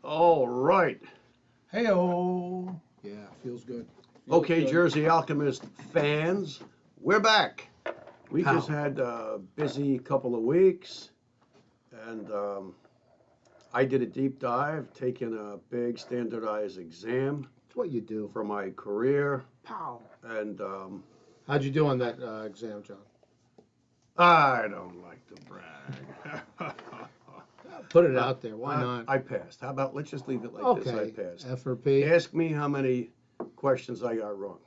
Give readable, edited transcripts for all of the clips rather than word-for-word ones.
All right. Hey-oh. Yeah, feels good. Feels Okay, good. Jersey Alchemist fans, we're back. We just How? had a busy couple of weeks, and I did a deep dive, taking a big standardized exam It's what you do. for my career, Pow. and How'd you do on that exam, John? I don't like to brag. Put it out there. Why not? I passed. How about let's just leave it like this? I Okay. passed. F or P. Ask me how many questions I got wrong.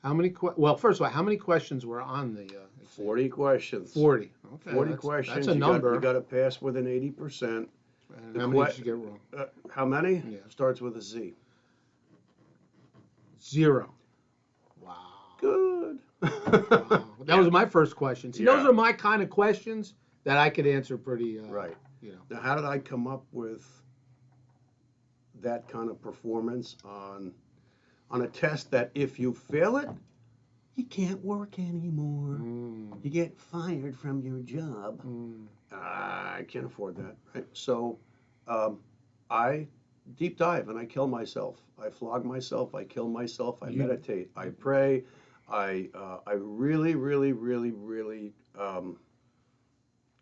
How many? Well, first of all, how many questions were on the exam? 40 questions. 40. Okay. 40 questions. That's a number. You got to pass with an 80%. And how many did you get wrong? How many? Yeah. Starts with a Z. 0. Wow. Good. Wow. That was my first question. See, those Yeah. are my kind of questions that I could answer pretty. Right. You know. Now, how did I come up with that kind of performance on a test that if you fail it, you can't work anymore. You get fired from your job. I can't afford that. Right? So I deep dive and I kill myself. I flog myself. I kill myself. I meditate. I pray. I really, really, really, really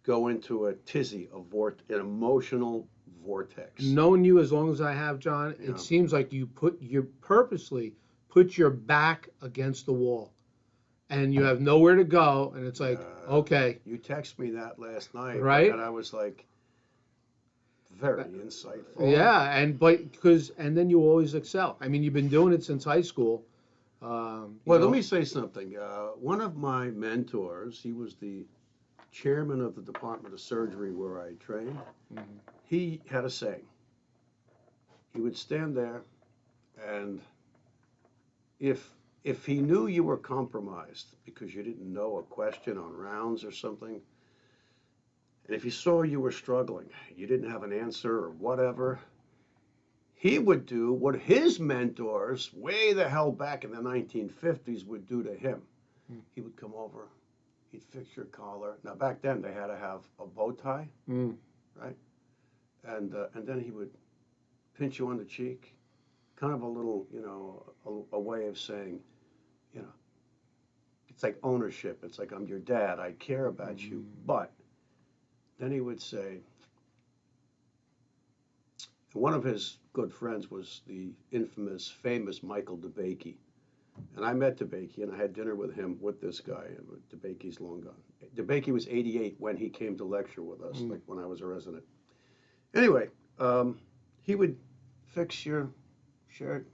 go into a tizzy, an emotional vortex. Knowing you as long as I have, John, Yeah. it seems like you purposely put your back against the wall, and you have nowhere to go, and it's like, okay, You text me that last night, right? and I was like, very insightful. Yeah, and then you always excel. I mean, you've been doing it since high school. Well, let me say something. One of my mentors, he was the chairman of the Department of Surgery where I trained. He had a saying. He would stand there, and if he knew you were compromised because you didn't know a question on rounds or something, and if he saw you were struggling, you didn't have an answer or whatever, he would do what his mentors way the hell back in the 1950s would do to him. He would come over, he'd fix your collar. Now back then they had to have a bow tie, right? And then he would pinch you on the cheek, kind of a little, a way of saying, it's like ownership. It's like I'm your dad. I care about you. But then he would say, one of his good friends was the infamous, famous Michael DeBakey. And I met DeBakey, and I had dinner with him, with this guy. DeBakey's long gone. DeBakey was 88 when he came to lecture with us, like when I was a resident. Anyway, he would fix your shirt.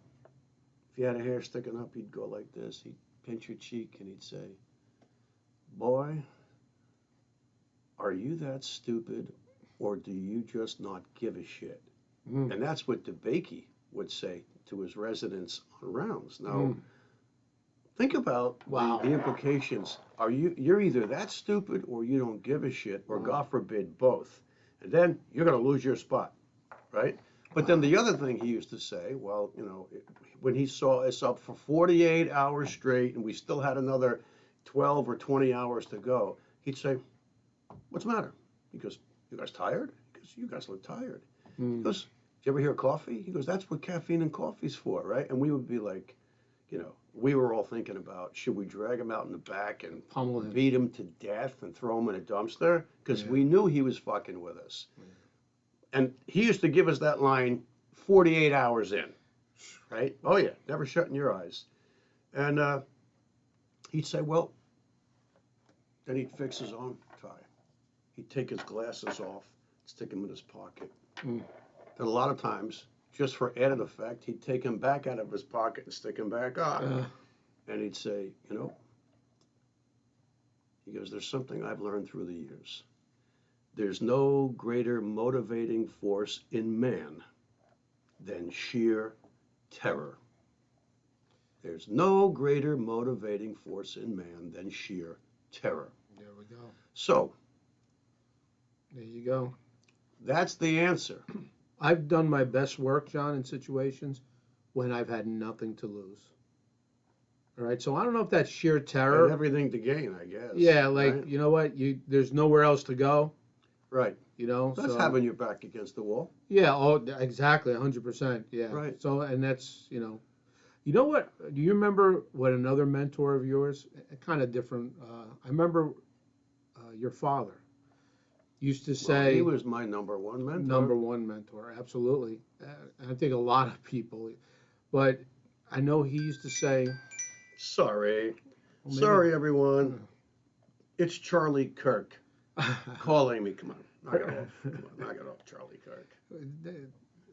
If you had a hair sticking up, he'd go like this. He'd pinch your cheek, and he'd say, boy, are you that stupid, or do you just not give a shit? And that's what DeBakey would say to his residents on rounds. Now, think about the implications. You're either that stupid or you don't give a shit, or God forbid, both. And then you're going to lose your spot, right? But then the other thing he used to say, well, when he saw us up for 48 hours straight and we still had another 12 or 20 hours to go, he'd say, what's the matter? He goes, you guys tired? He goes, you guys look tired. He goes, did you ever hear coffee? He goes, that's what caffeine and coffee's for, right? And we would be like, we were all thinking about, should we drag him out in the back and Pummel him. beat him to death and throw him in a dumpster? Because we knew he was fucking with us. And he used to give us that line 48 hours in, right? Oh, yeah, never shutting your eyes. And he'd say, well, then he'd fix his own tie. He'd take his glasses off, stick them in his pocket. Then a lot of times, just for added effect, he'd take them back out of his pocket and stick them back on. And he'd say, he goes, there's something I've learned through the years. There's no greater motivating force in man than sheer terror. There's no greater motivating force in man than sheer terror. There we go. So, there you go. That's the answer. I've done my best work, John, in situations when I've had nothing to lose. All right, so I don't know if that's sheer terror. And everything to gain, I guess. Yeah, like, right? you know what? There's nowhere else to go. Right. you know. That's so having your back against the wall. yeah, oh, exactly, 100%. Yeah. Right. So, and that's, you know what? Do you remember what another mentor of yours, kind of different? I remember your father used to Well, he say, was my number one mentor. number one mentor, absolutely. And I think a lot of people, but I know he used to say, Sorry. well, Sorry, everyone. It's Charlie Kirk calling me. Come on. Knock it off. Come on. Knock it off, Charlie Kirk. All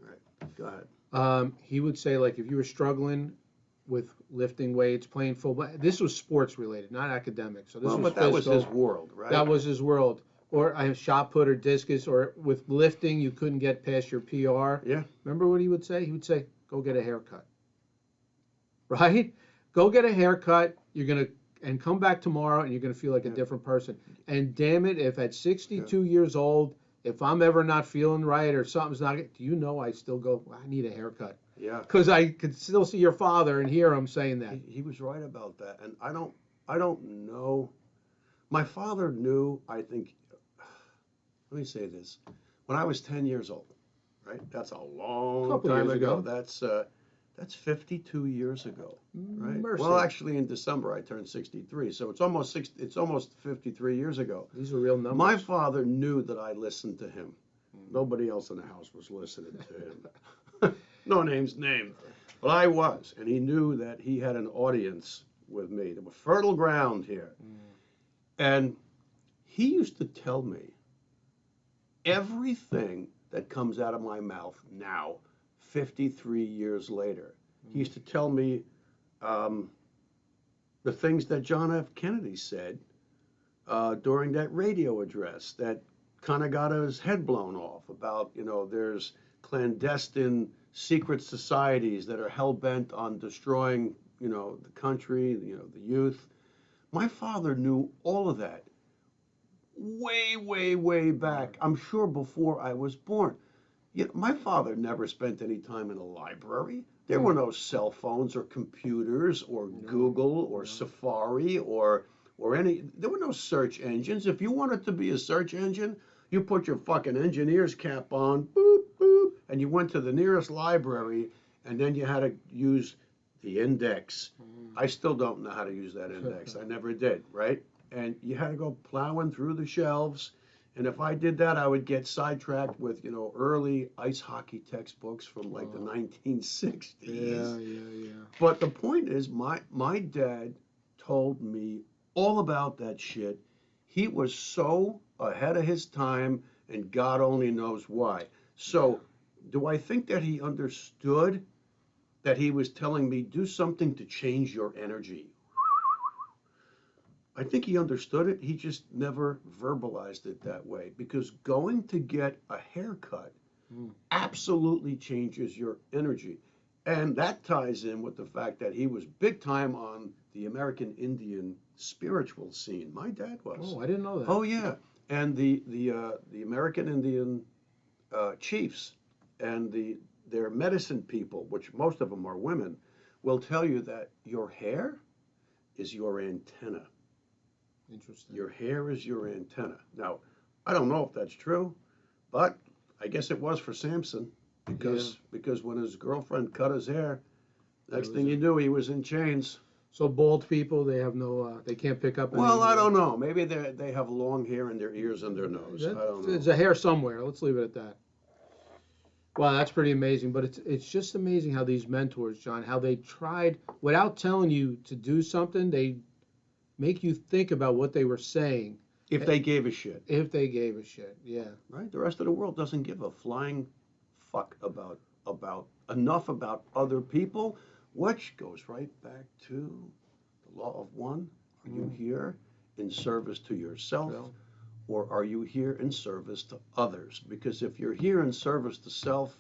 right. Go ahead. He would say, like, if you were struggling with lifting weights, playing football, this was sports related, not academic. So this was But that was physical. his world, right? That was his world. Or I have shot put or discus, or with lifting, you couldn't get past your PR. Yeah. Remember what he would say? He would say, go get a haircut. Right? Go get a haircut. And come back tomorrow and you're going to feel like a different person. And damn it, if at 62 years old, if I'm ever not feeling right or something's not, do you know I still go, I need a haircut? Yeah. Because I could still see your father and hear him saying that. He was right about that. And I don't know. My father knew, I think, let me say this. When I was 10 years old, right? That's a long time ago. That's 52 years ago, right? Mercy. Well, actually, in December I turned 63, so it's almost 53 years ago. These are real numbers. My father knew that I listened to him. Nobody else in the house was listening to him. No names named, but I was, and he knew that he had an audience with me. There was fertile ground here, and he used to tell me everything that comes out of my mouth now, 53 years later. He used to tell me the things that John F. Kennedy said during that radio address that kind of got his head blown off about, there's clandestine secret societies that are hell-bent on destroying, the country, the youth. My father knew all of that way, way, way back. I'm sure before I was born. My father never spent any time in a library. There were no cell phones or computers or Google or Safari or there were no search engines. If you wanted to be a search engine, you put your fucking engineer's cap on, boop, boop, and you went to the nearest library, and then you had to use the index. I still don't know how to use that index. I never did, right? And you had to go plowing through the shelves. And if I did that, I would get sidetracked with, early ice hockey textbooks from like the 1960s. Yeah. But the point is, my dad told me all about that shit. He was so ahead of his time, and God only knows why. So do I think that he understood that he was telling me, do something to change your energy? I think he understood it. He just never verbalized it that way, because going to get a haircut absolutely changes your energy. And that ties in with the fact that he was big time on the American Indian spiritual scene. My dad was. Oh, I didn't know that. Oh, yeah. And the American Indian chiefs and their medicine people, which most of them are women, will tell you that your hair is your antenna. Interesting. Your hair is your antenna. Now, I don't know if that's true, but I guess it was for Samson, because when his girlfriend cut his hair, next thing you knew, he was in chains. So bald people, they have no, they can't pick up. Well, I don't know. Maybe they have long hair in their ears and their nose. I don't know. There's a hair somewhere. Let's leave it at that. Wow, that's pretty amazing. But it's just amazing how these mentors, John, how they tried, without telling you to do something, they make you think about what they were saying. If they gave a shit. If they gave a shit, yeah. Right? The rest of the world doesn't give a flying fuck about enough about other people, which goes right back to the law of one. Are you here in service to yourself, or are you here in service to others? Because if you're here in service to self,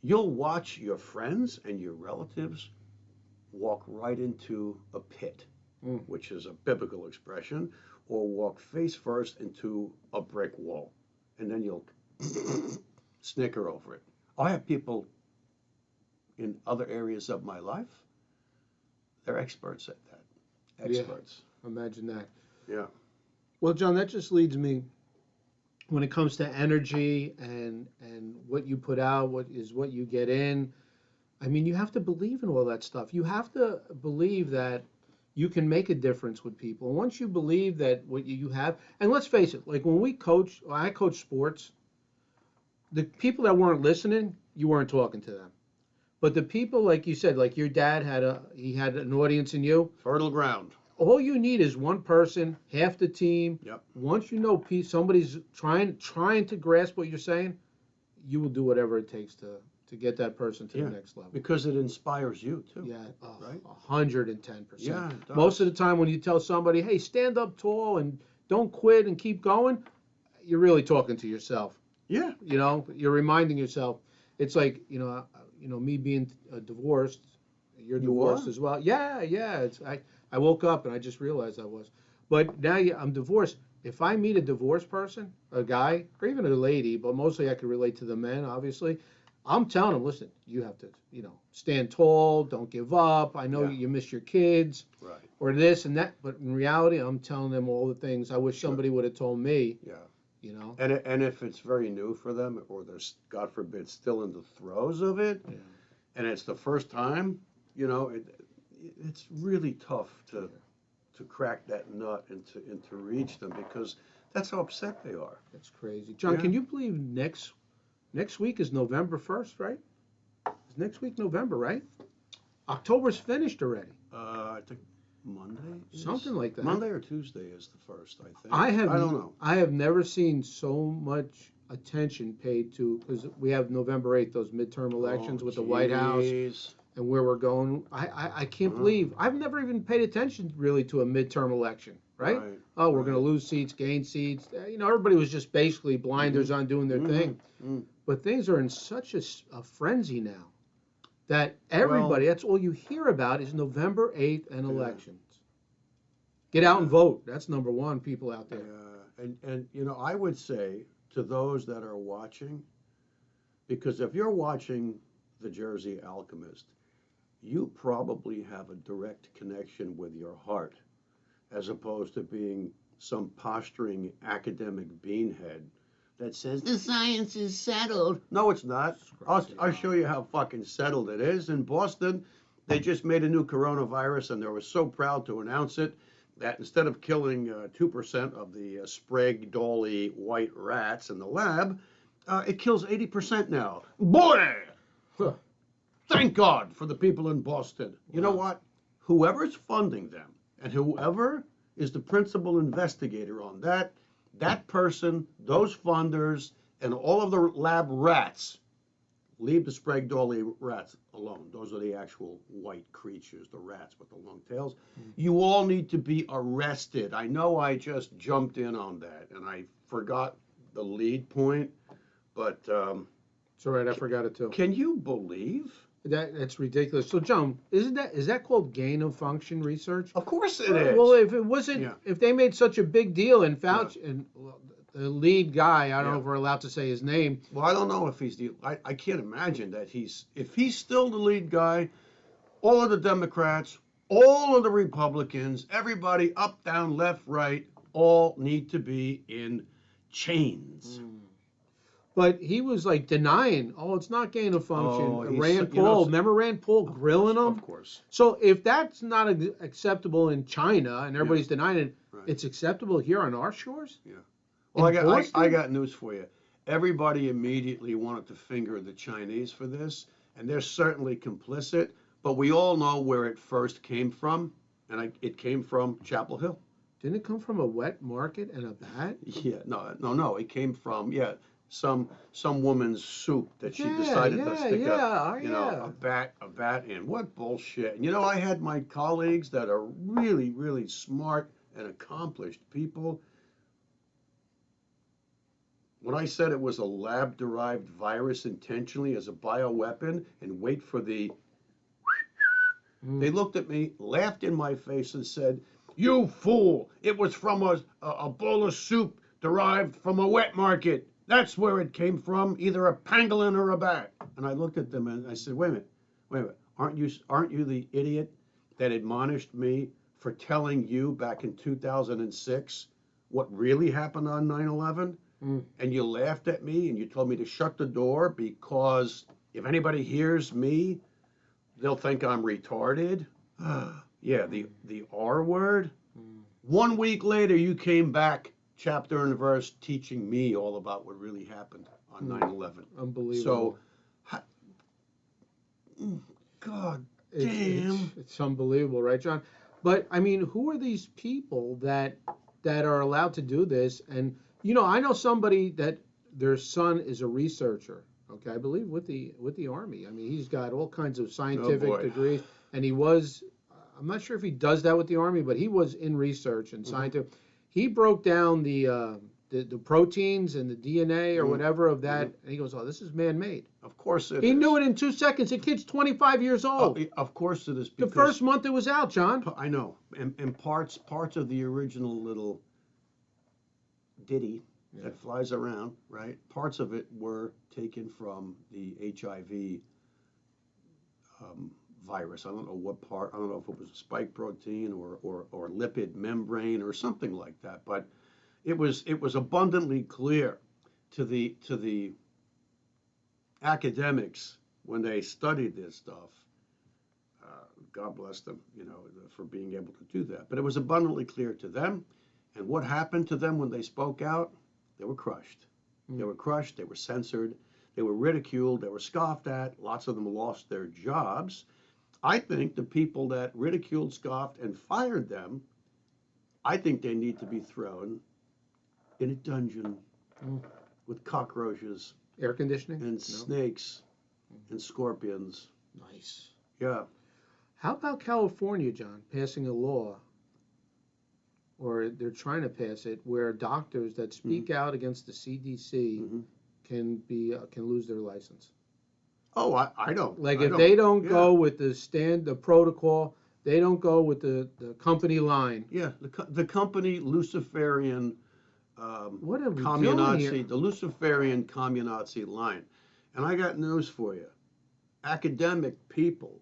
you'll watch your friends and your relatives walk right into a pit, which is a biblical expression, or walk face first into a brick wall, and then you'll snicker over it. I have people in other areas of my life, they're experts at that. Experts. Yeah, imagine that. Yeah. Well, John, that just leads me when it comes to energy and what you put out, what you get in. I mean, you have to believe in all that stuff. You have to believe that you can make a difference with people. And once you believe that what you have, and let's face it, like when I coach sports, the people that weren't listening, you weren't talking to them. But the people, like you said, like your dad he had an audience in you. Fertile ground. All you need is one person, half the team. Yep. Once you know somebody's trying to grasp what you're saying, you will do whatever it takes to get that person to the next level. Because it inspires you too. Yeah, right? 110%. Yeah, it does. Most of the time when you tell somebody, hey, stand up tall and don't quit and keep going, you're really talking to yourself. Yeah. You know, you're reminding yourself. It's like, me being divorced, you're divorced as well. Yeah. I woke up and I just realized I was. But now I'm divorced. If I meet a divorced person, a guy, or even a lady, but mostly I can relate to the men, obviously, I'm telling them, listen, you have to, stand tall, don't give up. I know you miss your kids, right, or this and that. But in reality, I'm telling them all the things I wish somebody would have told me. Yeah. And if it's very new for them, or they're, God forbid, still in the throes of it, and it's the first time, it's really tough to crack that nut and to reach them, because that's how upset they are. That's crazy. John, can you believe next week is November 1st, right? Is next week November, right? October's finished already. I think Monday? Something like that. Monday or Tuesday is the first, I think. I don't know. I have never seen so much attention paid to, because we have November 8th, those midterm elections with the White House and where we're going. I can't believe, I've never even paid attention really to a midterm election, right? Oh, we're going to lose seats, gain seats. Everybody was just basically blinders on doing their thing. But things are in such a frenzy now that everybody, that's all you hear about is November 8th and elections. Get out and vote. That's number one, people out there. And I would say to those that are watching, because if you're watching The Jersey Alchemist, you probably have a direct connection with your heart, as opposed to being some posturing academic beanhead that says the science is settled. No, it's not. I'll show you how fucking settled it is. In Boston, they just made a new coronavirus, and they were so proud to announce it that instead of killing 2% of the Sprague-Dawley white rats in the lab, it kills 80% now. Boy! Huh. Thank God for the people in Boston. You know what? Whoever's funding them and whoever is the principal investigator on that person, those funders, and all of the lab rats, leave the Sprague-Dawley rats alone. Those are the actual white creatures, the rats with the long tails. You all need to be arrested. I know I just jumped in on that, and I forgot the lead point, but... it's all right, I forgot it too. Can you believe? That's ridiculous. So, John, is that called gain of function research? Of course it is. Well, if it wasn't, if they made such a big deal, and Fauci, and the lead guy, I don't know if we're allowed to say his name. Well, I don't know if he's I can't imagine that if he's still the lead guy, all of the Democrats, all of the Republicans, everybody up, down, left, right, all need to be in chains. But he was like denying, it's not gain of function. Oh, Rand Paul, remember Rand Paul grilling him? Of course. So if that's not acceptable in China and everybody's denying it, it's acceptable here on our shores? Yeah. Well, I got news for you. Everybody immediately wanted to finger the Chinese for this, and they're certainly complicit, but we all know where it first came from, and it came from Chapel Hill. Didn't it come from a wet market and a bat? Yeah, no, it came from, some woman's soup that she decided to stick a bat in. What bullshit. And I had my colleagues that are really, really smart and accomplished people. When I said it was a lab-derived virus intentionally as a bioweapon and wait for the... They looked at me, laughed in my face and said, "You fool, it was from a bowl of soup derived from a wet market. That's where it came from, either a pangolin or a bat." And I looked at them and I said, wait a minute. Aren't you the idiot that admonished me for telling you back in 2006 what really happened on 9/11? and you laughed at me and you told me to shut the door because if anybody hears me, they'll think I'm retarded. Yeah, the R word. 1 week later, you came back, chapter and verse, teaching me all about what really happened on 9/11. Unbelievable. So, God It's, damn. it's unbelievable, right, John? But I mean, who are these people that are allowed to do this? And I know somebody that their son is a researcher. Okay, I believe with the Army. I mean, he's got all kinds of scientific degrees, and he was. I'm not sure if he does that with the Army, but he was in research and scientific. He broke down the proteins and the DNA or whatever of that, and he goes, "Oh, this is man-made." Of course it is. He knew it in 2 seconds. The kid's 25 years old. Of course it is. The first month it was out, John. I know. And parts of the original little ditty that flies around, right? Parts of it were taken from the HIV virus. I don't know what part. I don't know if it was a spike protein or lipid membrane or something like that. But it was abundantly clear to the academics when they studied this stuff. God bless them, for being able to do that. But it was abundantly clear to them. And what happened to them when they spoke out? They were crushed. They were crushed. They were censored. They were ridiculed. They were scoffed at. Lots of them lost their jobs. I think the people that ridiculed, scoffed, and fired them, I think they need to be thrown in a dungeon with cockroaches. Air conditioning? And snakes and scorpions. Nice. Yeah. How about California, John, passing a law, or they're trying to pass it, where doctors that speak out against the CDC can lose their license? Oh, I don't. Like if they don't go with the protocol, they don't go with the company line. Yeah, the company Luciferian what are we doing here? the Luciferian communazi line. And I got news for you. Academic people,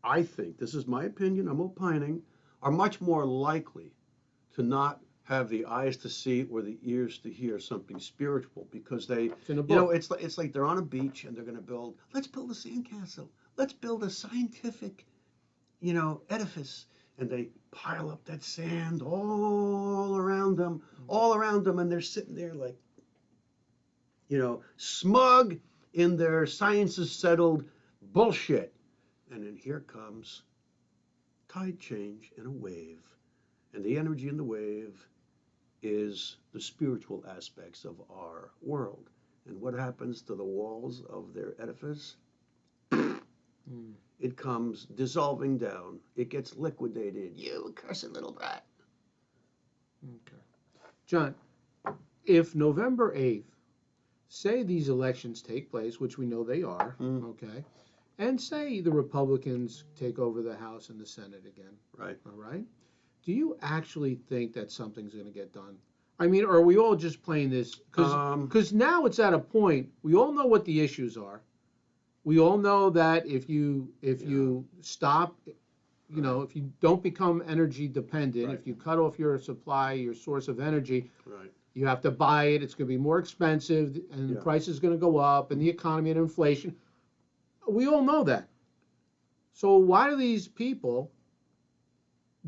I think, this is my opinion, I'm opining, are much more likely to not have the eyes to see or the ears to hear something spiritual because it's like they're on a beach and they're going to let's build a sandcastle. Let's build a scientific, edifice. And they pile up that sand all around them, and they're sitting there like, smug in their sciences settled bullshit. And then here comes tide change in a wave. And the energy in the wave is the spiritual aspects of our world. And what happens to the walls of their edifice? It comes dissolving down. It gets liquidated. You cursed little brat. Okay. John, if November 8th, say these elections take place, which we know they are, okay, and say the Republicans take over the House and the Senate again. Right. All right. Do you actually think that something's going to get done? I mean, are we all just playing this? Because now it's at a point, we all know what the issues are. We all know that if you stop, if you don't become energy dependent, if you cut off your supply, your source of energy, you have to buy it. It's going to be more expensive, and the price is going to go up, and the economy and inflation. We all know that. So why do these people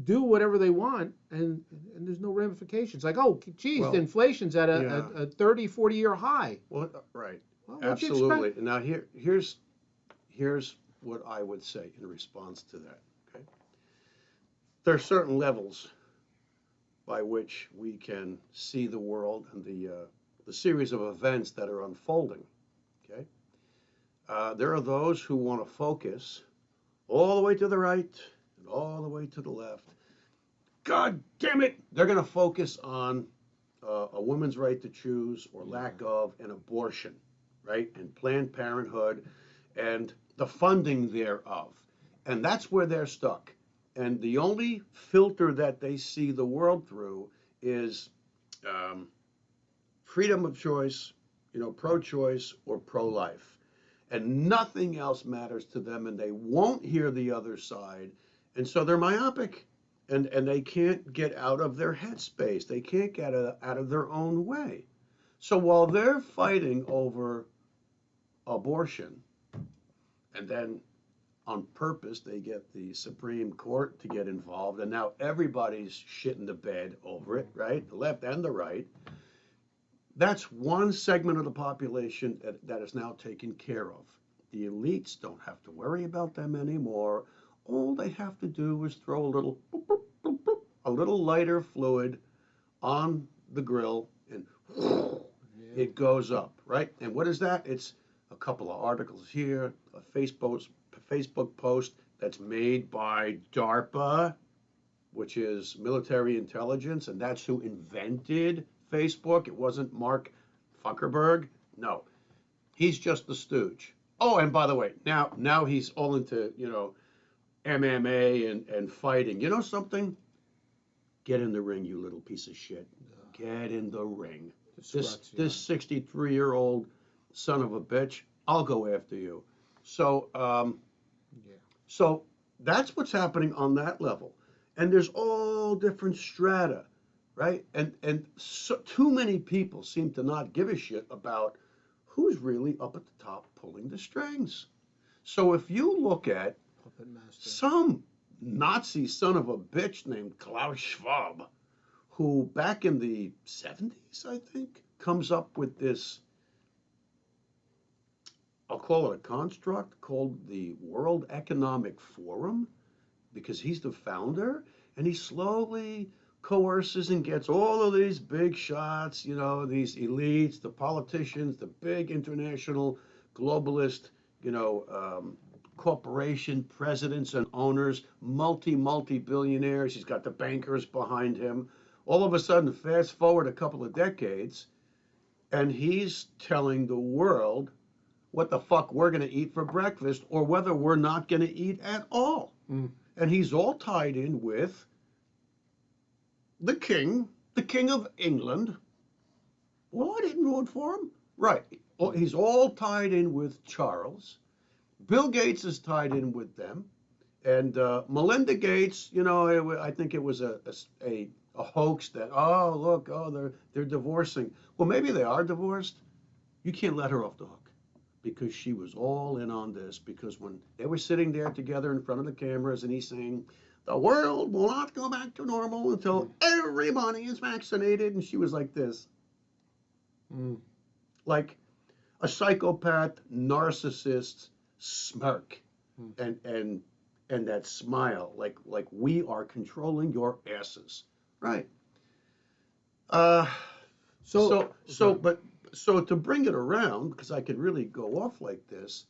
do whatever they want, and there's no ramifications? Like, oh, geez, the inflation's at a 30, 40-year high. Well, right. Well, absolutely. Now here's what I would say in response to that. Okay, there are certain levels by which we can see the world and the series of events that are unfolding. Okay, there are those who want to focus all the way to the right and all the way to the left. God damn it! They're going to focus on a woman's right to choose or lack of, and abortion. Right, and Planned Parenthood, and the funding thereof. And that's where they're stuck. And the only filter that they see the world through is freedom of choice, pro-choice or pro-life. And nothing else matters to them, and they won't hear the other side. And so they're myopic, and they can't get out of their headspace. They can't get out of their own way. So while they're fighting over abortion, and then on purpose they get the Supreme Court to get involved, and now everybody's shitting the bed over it, right? The left and the right. That's one segment of the population that is now taken care of. The elites don't have to worry about them anymore. All they have to do is throw a little, boop, boop, boop, boop, a little lighter fluid on the grill, and it goes up, right? And what is that? It's a couple of articles here, a Facebook post that's made by DARPA, which is military intelligence, and that's who invented Facebook. It wasn't Mark Zuckerberg. No, he's just the stooge. Oh, and by the way, now he's all into, MMA and fighting. You know something? Get in the ring, you little piece of shit. Get in the ring. This 63-year-old son of a bitch, I'll go after you. So, so that's what's happening on that level. And there's all different strata, right? And so, too many people seem to not give a shit about who's really up at the top pulling the strings. So if you look at some Nazi son of a bitch named Klaus Schwab, who back in the 70s, I think, comes up with this, I'll call it a construct called the World Economic Forum, because he's the founder, and he slowly coerces and gets all of these big shots, these elites, the politicians, the big international globalist, corporation presidents and owners, multi-billionaires. He's got the bankers behind him. All of a sudden, fast forward a couple of decades, and he's telling the world what the fuck we're going to eat for breakfast, or whether we're not going to eat at all. And he's all tied in with the king of England. Well, I didn't vote for him. Right. He's all tied in with Charles. Bill Gates is tied in with them. And Melinda Gates, I think it was a hoax that, they're divorcing. Well, maybe they are divorced. You can't let her off the hook, because she was all in on this. Because when they were sitting there together in front of the cameras, and he's saying, the world will not go back to normal until everybody is vaccinated, and she was like this. Like a psychopath, narcissist smirk, and that smile, like we are controlling your asses, right? So to bring it around, because I could really go off like this,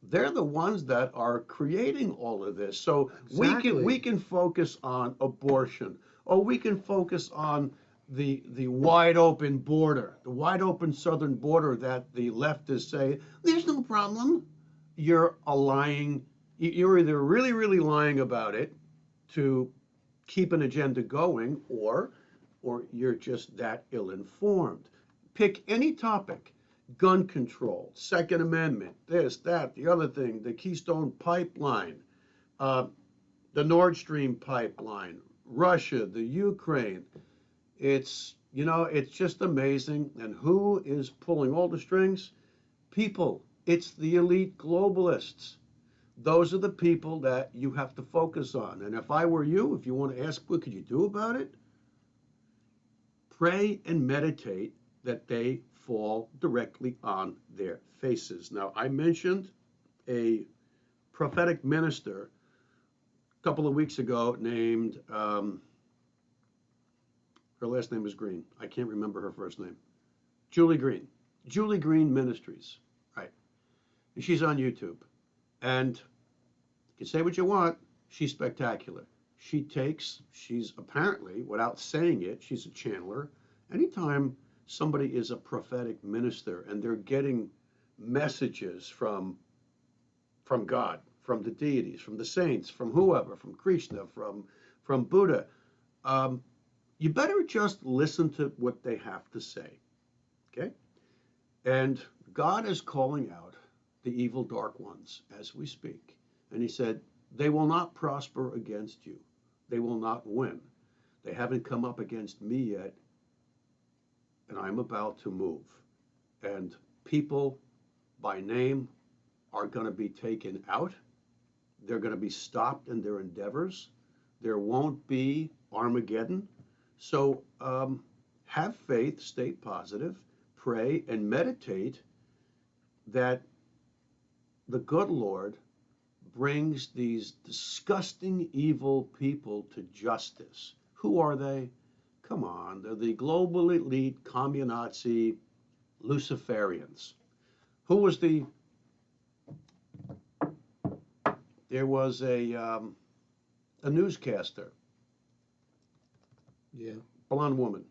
they're the ones that are creating all of this. So we can focus on abortion, or we can focus on the wide open border, the wide open southern border that the leftists say there's no problem. You're lying. You're either really, really lying about it to keep an agenda going, or you're just that ill-informed. Pick any topic. Gun control, Second Amendment, this, that, the other thing, the Keystone Pipeline, the Nord Stream pipeline, Russia, the Ukraine. It's just amazing. And who is pulling all the strings? People. It's the elite globalists. Those are the people that you have to focus on. And if I were you, if you want to ask, what could you do about it? Pray and meditate that they fall directly on their faces. Now, I mentioned a prophetic minister a couple of weeks ago named, her last name is Green. I can't remember her first name. Julie Green. Julie Green Ministries, right? And she's on YouTube. And you can say what you want, she's spectacular. She's apparently, without saying it, she's a channeler. Anytime somebody is a prophetic minister and they're getting messages from God, from the deities, from the saints, from whoever, from Krishna, from Buddha, you better just listen to what they have to say, okay? And God is calling out the evil dark ones as we speak. And he said, they will not prosper against you. They will not win. They haven't come up against me yet. and I'm about to move. And people by name are going to be taken out. They're going to be stopped in their endeavors. There won't be Armageddon. So have faith, stay positive, pray, and meditate that the good Lord brings these disgusting, evil people to justice. Who are they? Come on, they're the global elite, communazi, Luciferians. Who was there was a newscaster, Yeah. blonde woman.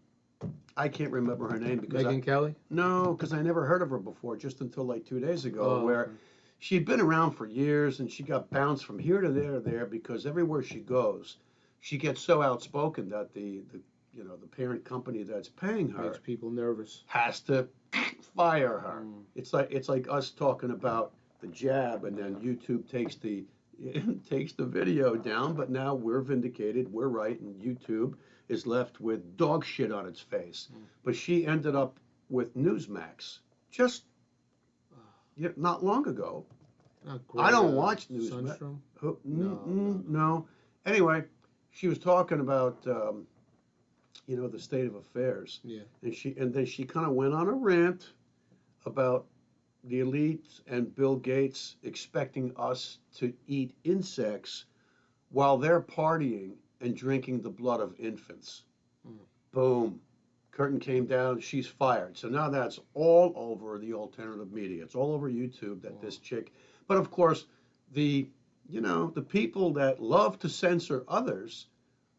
I can't remember her name because Megyn Kelly? no, because I never heard of her before, just until like 2 days ago, Oh, where okay. she'd been around for years and she got bounced from here to there because everywhere she goes, she gets so outspoken that the parent company that's paying her Makes people nervous. has to fire her. Mm. It's like us talking about the jab, and then YouTube takes the takes the video down, but now we're vindicated, we're right, and YouTube is left with dog shit on its face. But she ended up with Newsmax just not long ago. Not I don't Greta watch Newsmax. Sundstrom? No. No. Anyway, she was talking about the state of affairs, Yeah. and then she kind of went on a rant about the elites and Bill Gates expecting us to eat insects while they're partying and drinking the blood of infants. Boom. Curtain came down, she's fired. So now that's all over the alternative media. It's all over YouTube that this chick. But of course, the people that love to censor others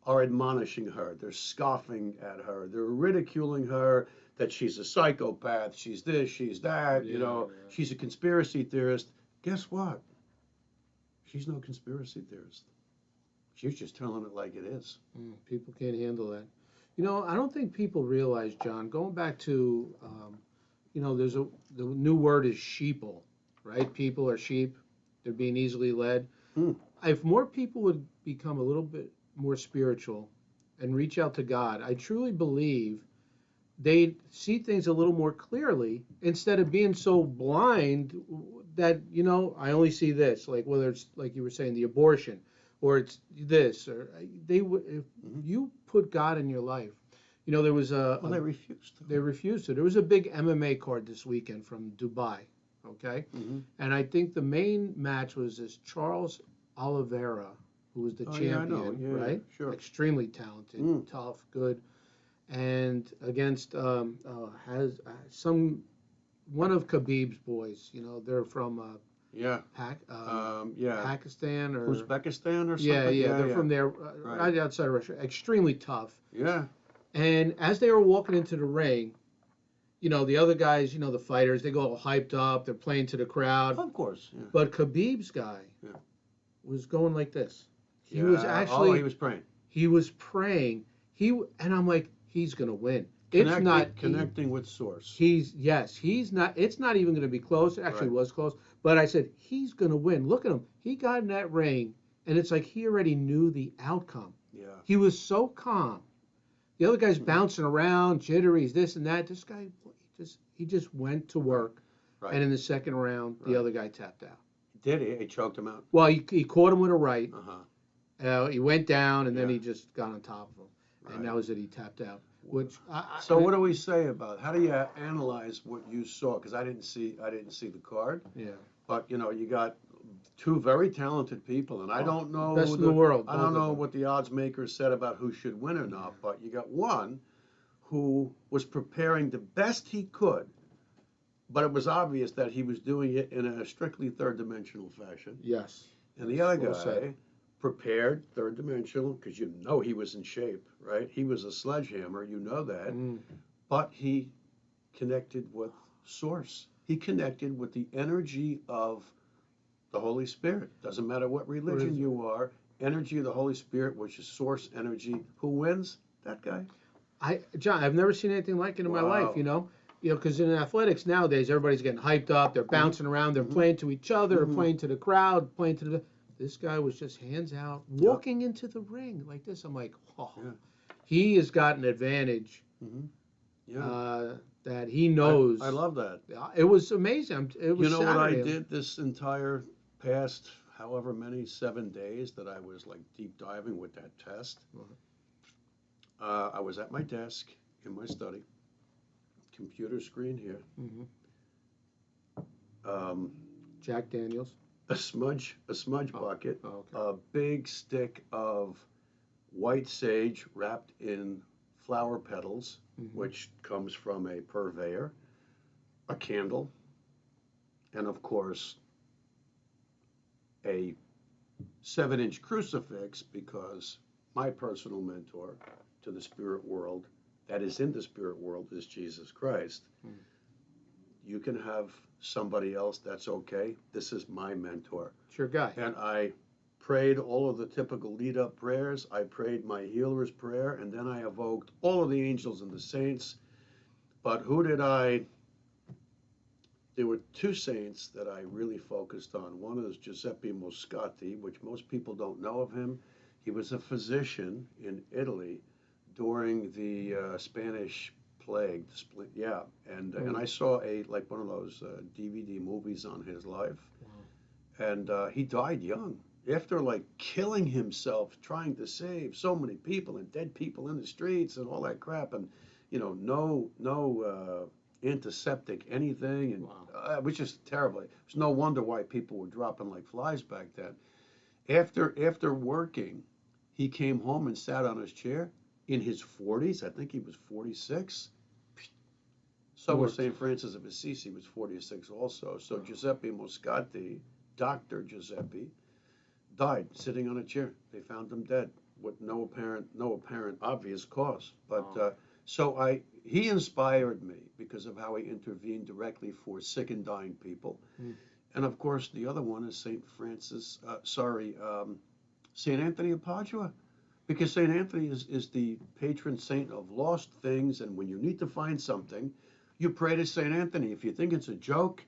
are admonishing her. They're scoffing at her. They're ridiculing her that she's a psychopath. She's this, she's that, she's a conspiracy theorist. Guess what? She's no conspiracy theorist. She's just telling it like it is. People can't handle that. I don't think people realize, John, going back to, the new word is sheeple, right? People are sheep. They're being easily led. If more people would become a little bit more spiritual and reach out to God, I truly believe they'd see things a little more clearly instead of being so blind that, I only see this, like whether it's like you were saying, the abortion, or it's this, or if you put God in your life. There was they refused to. They refused to. There was a big MMA card this weekend from Dubai, okay? And I think the main match was this Charles Oliveira, who was the champion, right? Sure. Extremely talented, tough, good. And against one of Khabib's boys, they're from Pakistan or Uzbekistan or something. Yeah, they're from there, right outside of Russia. Extremely tough. Yeah. And as they were walking into the ring, the other guys, the fighters, they go all hyped up. They're playing to the crowd. Of course. Yeah. But Khabib's guy was going like this. He was actually. he was praying. He was praying. And I'm like, he's gonna win. Connecting with source. He's not. It's not even gonna be close. It actually was close. But I said he's gonna win. Look at him. He got in that ring, and it's like he already knew the outcome. Yeah. He was so calm. The other guy's bouncing around, jittery, he's this and that. This guy, he just went to work. Right. And in the second round, the other guy tapped out. Did he? He choked him out. Well, he caught him with a right. Uh-huh. He went down, and then he just got on top of him, and that was it. He tapped out. So what do we say about? How do you analyze what you saw? Because I didn't see the card. Yeah. But you got two very talented people, and I don't know best in the world. I don't know what the odds makers said about who should win or not. But you got one who was preparing the best he could, but it was obvious that he was doing it in a strictly third-dimensional fashion. Yes. And the other guy prepared third-dimensional because he was in shape, right? He was a sledgehammer, that. But he connected with source. He connected with the energy of the Holy Spirit. Doesn't matter what religion you are, energy of the Holy Spirit, which is source energy. Who wins? That guy. John, I've never seen anything like it in my life, because in athletics nowadays, everybody's getting hyped up. They're bouncing around. They're playing to each other, playing to the crowd, playing to the... This guy was just hands out, walking into the ring like this. I'm like, he has got an advantage that he knows. I love that. It was amazing. It was You know what I Saturday. did this entire past however many 7 days that I was like deep diving with that test? I was at my desk in my study, computer screen here, Hmm. um, Jack Daniels. a smudge bucket, Oh, okay. a big stick of white sage wrapped in flower petals, Mm-hmm. which comes from a purveyor, a candle, and of course a 7-inch crucifix, because my personal mentor to the spirit world, that is in the spirit world, is Jesus Christ. Mm. You can have somebody else, that's okay. This is my mentor. It's your guy. And I prayed all of the typical lead up prayers. I prayed my healer's prayer, and then I evoked all of the angels and the saints. But who did I? There were two saints that I really focused on. One is Giuseppe Moscati, which most people don't know of him. He was a physician in Italy during the Spanish plague. And I saw one of those DVD movies on his life. Wow. And he died young after like killing himself trying to save so many people and dead people in the streets and all that crap, and no antiseptic anything, and Wow. it was just terrible. It's no wonder why people were dropping like flies back then. After working, he came home and sat on his chair in his 40s. I think he was 46. So was St. Francis of Assisi, was 46 also. So Giuseppe Moscati, Dr. Giuseppe, died sitting on a chair. They found him dead with no apparent obvious cause. But he inspired me because of how he intervened directly for sick and dying people. Mm. And of course, the other one is St. Anthony of Padua, because St. Anthony is the patron saint of lost things. And when you need to find something, you pray to St. Anthony. If you think it's a joke,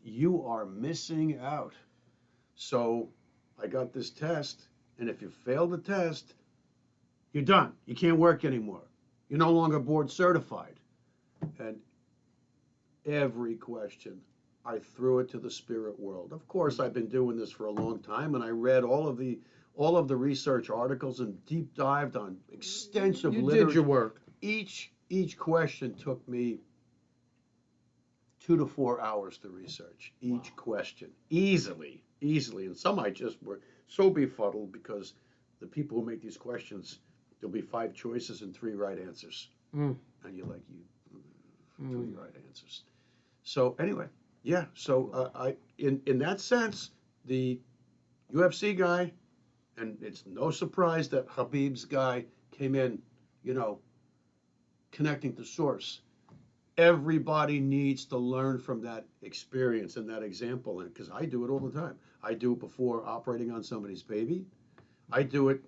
you are missing out. So I got this test, and if you fail the test, you're done. You can't work anymore. You're no longer board certified. And every question, I threw it to the spirit world. Of course, I've been doing this for a long time, and I read all of the research articles and deep dived on extensive literature. You did your work. Each question took me 2 to 4 hours to research each question easily. And some I just were so befuddled because the people who make these questions, there'll be 5 choices and 3 right answers. Mm. And you're like, 3 right answers. So anyway, yeah. So in that sense, the UFC guy, and it's no surprise that Habib's guy came in, connecting to source. Everybody needs to learn from that experience and that example, and because I do it all the time. I do it before operating on somebody's baby. I do it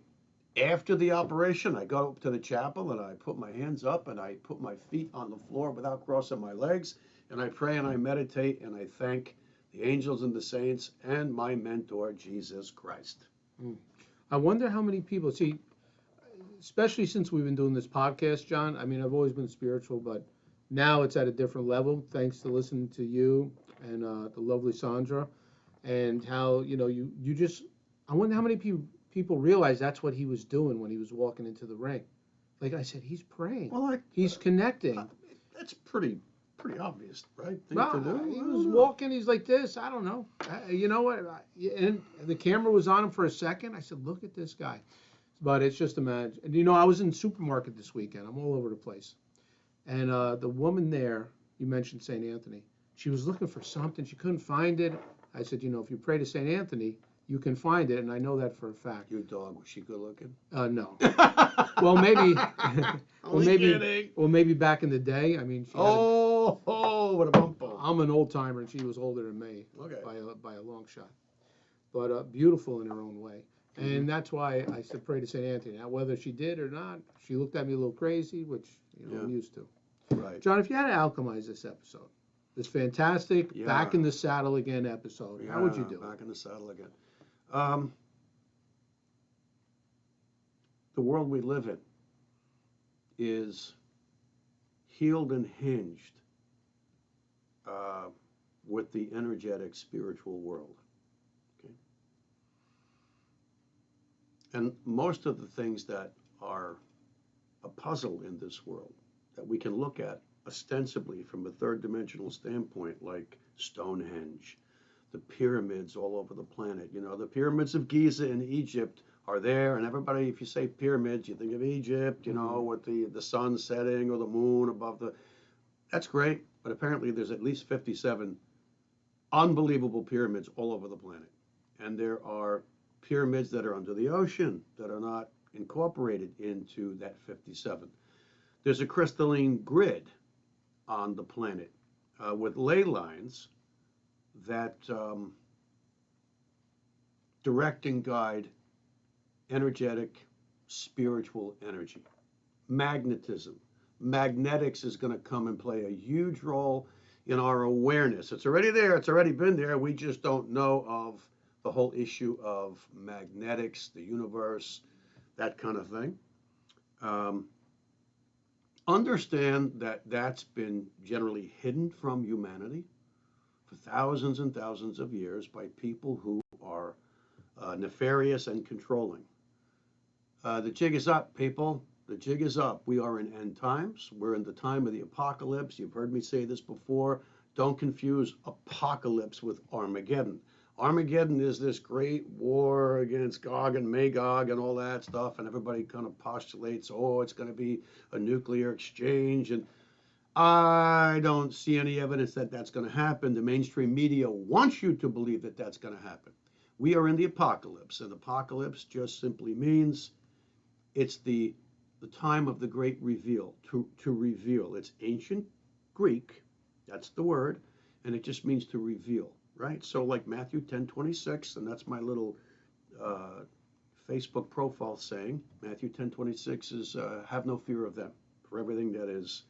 after the operation. I go up to the chapel and I put my hands up and I put my feet on the floor without crossing my legs, and I pray and I meditate and I thank the angels and the saints and my mentor, Jesus Christ. I wonder how many people see, especially since we've been doing this podcast, John. I mean, I've always been spiritual, but now it's at a different level thanks to listening to you and the lovely Sandra, and how you just. I wonder how many people realize that's what he was doing when he was walking into the ring. Like I said, he's praying. Well, he's connecting. That's pretty obvious, right? He was walking. He's like this. I don't know. You know what? And the camera was on him for a second. I said, "Look at this guy." But it's just imagine. I was in the supermarket this weekend. I'm all over the place. And the woman there, you mentioned St. Anthony. She was looking for something. She couldn't find it. I said, if you pray to St. Anthony, you can find it. And I know that for a fact. Your dog, was she good looking? No. Well, maybe. Kidding. Well, maybe back in the day. I mean. What a bump. I'm an old timer, and she was older than me. Okay. By a long shot. But beautiful in her own way. And that's why I said pray to St. Anthony. Now, whether she did or not, she looked at me a little crazy, which I'm used to. Right. John, if you had to alchemize this episode, this fantastic back in the saddle again episode, how would you do it? Back in the saddle again. The world we live in is healed and hinged with the energetic spiritual world. Okay? And most of the things that are a puzzle in this world that we can look at ostensibly from a third dimensional standpoint, like Stonehenge, the pyramids all over the planet. You know, the pyramids of Giza in Egypt are there, and everybody, if you say pyramids, you think of Egypt, you know, with the sun setting or the moon above the. That's great, but apparently there's at least 57 unbelievable pyramids all over the planet. And there are pyramids that are under the ocean that are not incorporated into that 57. There's a crystalline grid on the planet with ley lines that direct and guide energetic, spiritual energy. Magnetism. Magnetics is going to come and play a huge role in our awareness. It's already there. It's already been there. We just don't know of the whole issue of magnetics, the universe, that kind of thing. Understand that that's been generally hidden from humanity for thousands and thousands of years by people who are nefarious and controlling. The jig is up, people. The jig is up. We are in end times. We're in the time of the apocalypse. You've heard me say this before. Don't confuse apocalypse with Armageddon. Armageddon is this great war against Gog and Magog and all that stuff, and everybody kind of postulates, oh, it's going to be a nuclear exchange, and I don't see any evidence that that's going to happen. The mainstream media wants you to believe that that's going to happen. We are in the apocalypse, and apocalypse just simply means it's the time of the great reveal, to reveal. It's ancient Greek, that's the word, and it just means to reveal, right? So like Matthew 10:26, and that's my little Facebook profile saying, Matthew 10:26 is, have no fear of them, for everything that is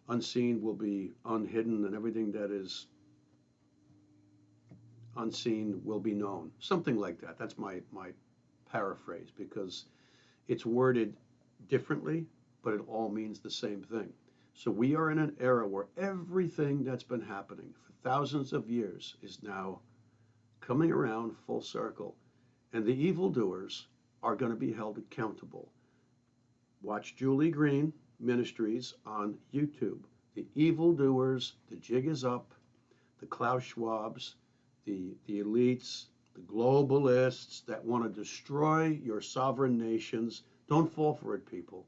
unseen will be unhidden, and everything that is unseen will be known. Something like that. That's my paraphrase, because it's worded differently, but it all means the same thing. So we are in an era where everything that's been happening for thousands of years is now coming around full circle, and the evildoers are going to be held accountable. Watch Julie Green Ministries on YouTube. The evildoers, the jig is up, the Klaus Schwabs, the elites, the globalists that want to destroy your sovereign nations. Don't fall for it, people.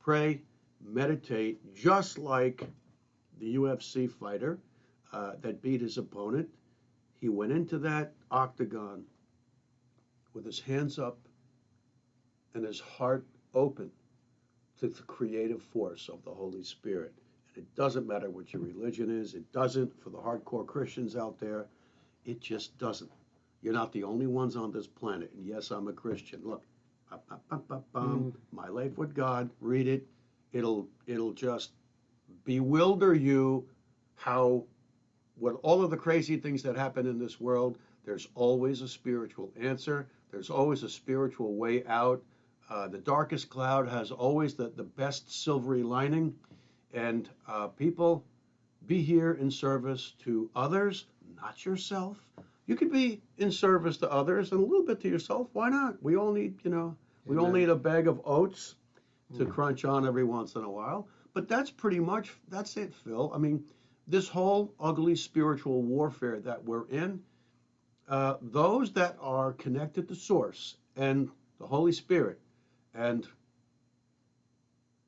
Pray, meditate, just like the UFC fighter that beat his opponent. He went into that octagon with his hands up and his heart open to the creative force of the Holy Spirit. And it doesn't matter what your religion is. It doesn't for the hardcore Christians out there. It just doesn't. You're not the only ones on this planet. And yes, I'm a Christian. Look, My Life with God, read it. It'll just bewilder you how, with all of the crazy things that happen in this world, there's always a spiritual answer. There's always a spiritual way out. The darkest cloud has always the best silvery lining. And people, be here in service to others, not yourself. You can be in service to others and a little bit to yourself. Why not? We all need, we all need a bag of oats to crunch on every once in a while. But that's it, Phil. I mean, this whole ugly spiritual warfare that we're in, those that are connected to Source and the Holy Spirit and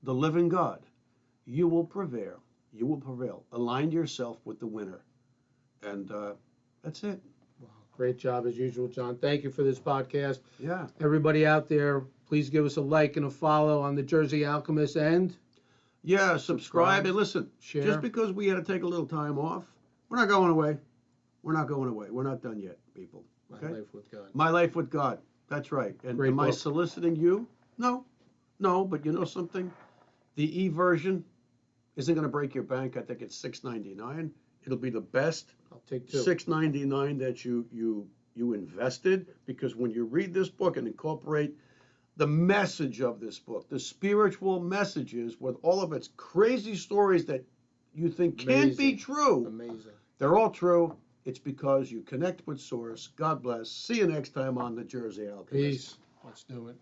the living God, you will prevail. You will prevail. Align yourself with the winner. And that's it. Wow, great job as usual, John. Thank you for this podcast. Yeah. Everybody out there, please give us a like and a follow on the Jersey Alchemist and subscribe and listen. Share. Just because we had to take a little time off, we're not going away. We're not going away. We're not done yet, people. Okay? My Life with God. My Life with God. That's right. And Great am I book. soliciting you? No, but you know something? The e-version isn't going to break your bank. I think it's $6.99. It'll be the best I'll take two. $6.99 that you invested, because when you read this book and incorporate the message of this book, the spiritual messages with all of its crazy stories that you think can't be Amazing. true. Amazing. They're all true. It's because you connect with Source. God bless. See you next time on the Jersey Alchemist. Peace. Let's do it.